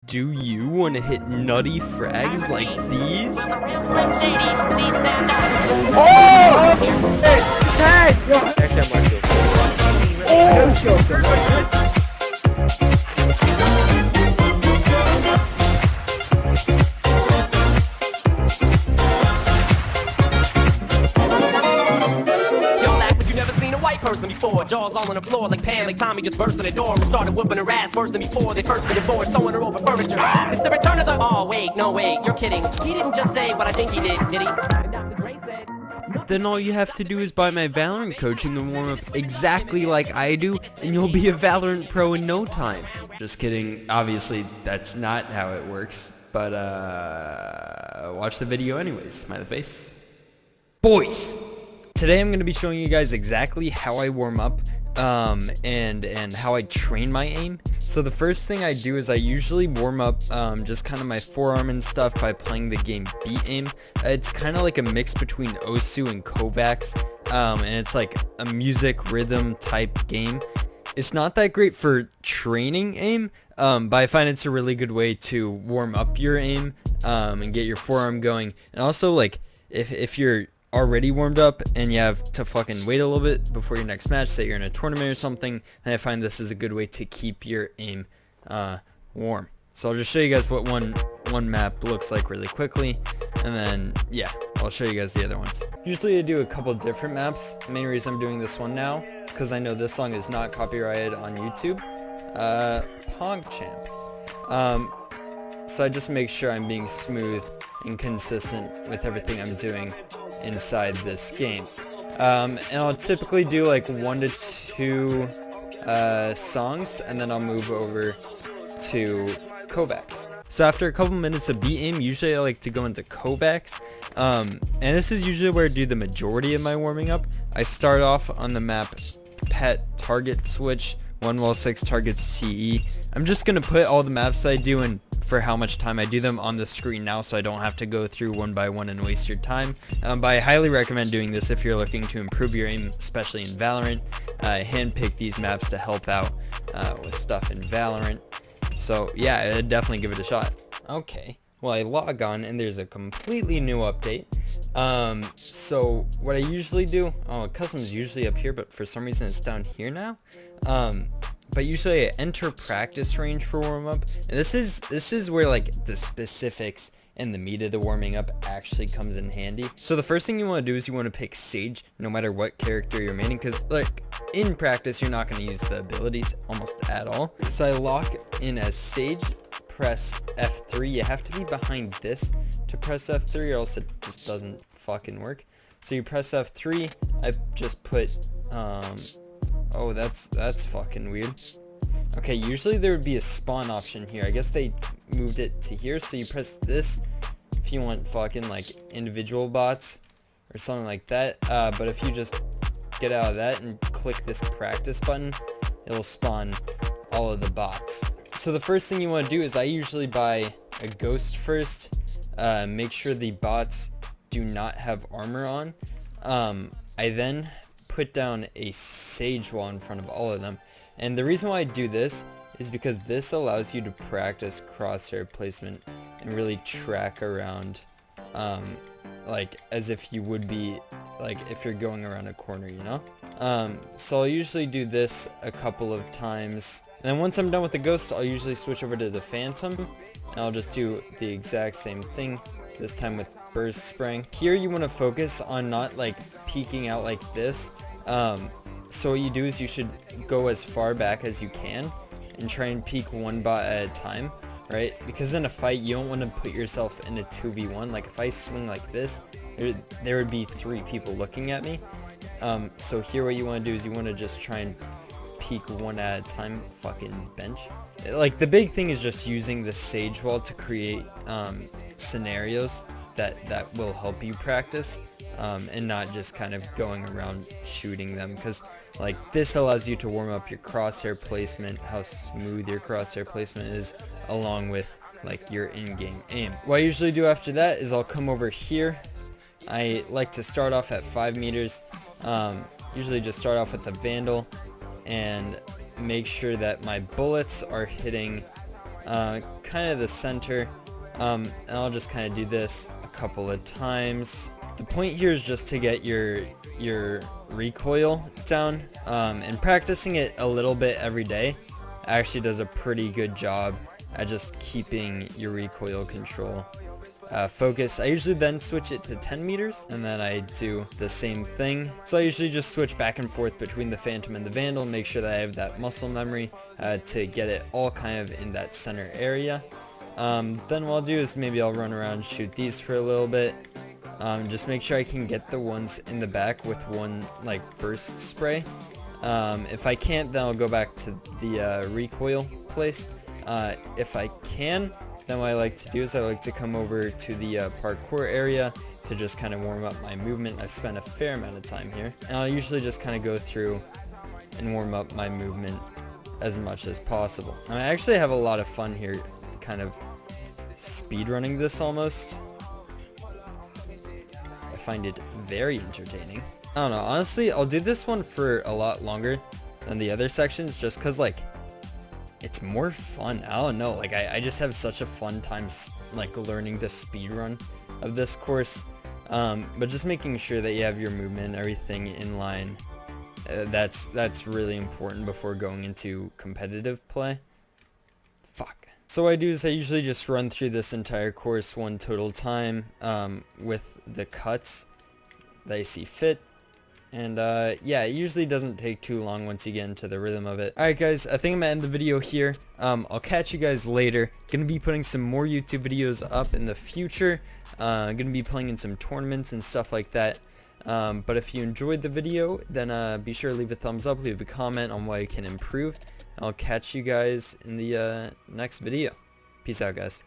Do you want to hit nutty frags like these? Will the real Slim Shady please stand up? Oh! Hey! Tag! Actually, I might go. Oh! Y'all act like you never seen a white person before. Jaws all on the floor like Pam, like Tommy just burst in the door and started whooping her ass worse than before they first get divorced, sewing her over furniture. It's the return of the. Oh wait, no wait, you're kidding. He didn't just say what I think he did he? And Dr. Dre said. Then all you have to do is buy my Valorant coaching and warm up exactly like I do, and you'll be a Valorant pro in no time. Just kidding. Obviously, that's not how it works, but watch the video anyways. Smiley face. Boys, today I'm going to be showing you guys exactly how I warm up and how I train my aim. So the first thing I do is I usually warm up just kind of my forearm and stuff by playing the game Beat Aim. It's kind of like a mix between Osu and Kovacs, and it's like a music rhythm type game. It's not that great for training aim, but I find it's a really good way to warm up your aim and get your forearm going. And also, like, if you're already warmed up and you have to fucking wait a little bit before your next match, say you're in a tournament or something, then I find this is a good way to keep your aim warm. So I'll just show you guys what one map looks like really quickly, and then yeah, I'll show you guys the other ones. Usually I do a couple different maps. The main reason I'm doing this one now is because I know this song is not copyrighted on YouTube. PogChamp. So I just make sure I'm being smooth and consistent with everything I'm doing inside this game. And I'll typically do like 1 to 2 songs, and then I'll move over to Kovacs. So after a couple minutes of beat aim, usually I like to go into Kovacs, and this is usually where I do the majority of my warming up. I start off on the map Pet Target Switch, 1-6 targets TE. I'm just gonna put all the maps that I do in for how much time I do them on the screen now, so I don't have to go through one by one and waste your time. But I highly recommend doing this if you're looking to improve your aim, especially in Valorant. I handpick these maps to help out with stuff in Valorant. So yeah, I'd definitely give it a shot. Okay, well I log on and there's a completely new update. So what I usually do, custom's usually up here, but for some reason it's down here now. But usually I enter practice range for warm up, and this is where like the specifics and the meat of the warming up actually comes in handy. So the first thing you want to do is you want to pick Sage, no matter what character you're maining, because like in practice you're not going to use the abilities almost at all. So I lock in as Sage, press F3. You have to be behind this to press F3, or else it just doesn't fucking work. So you press F3. I just put oh, that's fucking weird. Okay, usually there would be a spawn option here. I guess they moved it to here, so you press this if you want fucking like individual bots or something like that. But if you just get out of that and click this practice button, it'll spawn all of the bots. So the first thing you want to do is I usually buy a ghost first. Make sure the bots do not have armor on. I then put down a Sage wall in front of all of them, and the reason why I do this is because this allows you to practice crosshair placement and really track around like as if you would be like if you're going around a corner, you know. So I'll usually do this a couple of times, and then once I'm done with the ghost, I'll usually switch over to the phantom, and I'll just do the exact same thing, this time with burst spraying. Here you want to focus on not like peeking out like this. So what you do is you should go as far back as you can and try and peek one bot at a time, right? Because in a fight you don't want to put yourself in a 2v1. Like if I swing like this, there would be 3 people looking at me. So here what you want to do is you want to just try and peek one at a time. Fucking bench. Like the big thing is just using the Sage wall to create scenarios that will help you practice, and not just kind of going around shooting them, because like this allows you to warm up your crosshair placement, how smooth your crosshair placement is, along with like your in-game aim. What I usually do after that is I'll come over here. I like to start off at 5 meters, usually just start off with the Vandal and make sure that my bullets are hitting kind of the center, and I'll just kind of do this a couple of times. The point here is just to get your recoil down, and practicing it a little bit every day actually does a pretty good job at just keeping your recoil control focus. I usually then switch it to 10 meters, and then I do the same thing. So I usually just switch back and forth between the Phantom and the Vandal, make sure that I have that muscle memory to get it all kind of in that center area. Then what I'll do is maybe I'll run around and shoot these for a little bit. Just make sure I can get the ones in the back with one like burst spray. If I can't, then I'll go back to the recoil place. If I can, then what I like to do is I like to come over to the parkour area to just kind of warm up my movement. I've spent a fair amount of time here, and I'll usually just kind of go through and warm up my movement as much as possible. I actually have a lot of fun here, kind of speedrunning this almost. I find it very entertaining. I don't know, honestly, I'll do this one for a lot longer than the other sections just because, like, it's more fun. I don't know, like, I just have such a fun time, like, learning the speed run of this course. But just making sure that you have your movement and everything in line, that's really important before going into competitive play. Fuck. So what I do is I usually just run through this entire course one total time, with the cuts that I see fit. And yeah, it usually doesn't take too long once you get into the rhythm of it. Alright guys, I think I'm gonna end the video here. I'll catch you guys later. Gonna be putting some more YouTube videos up in the future. Gonna be playing in some tournaments and stuff like that. But if you enjoyed the video, then be sure to leave a thumbs up, leave a comment on what I can improve. I'll catch you guys in the next video. Peace out, guys.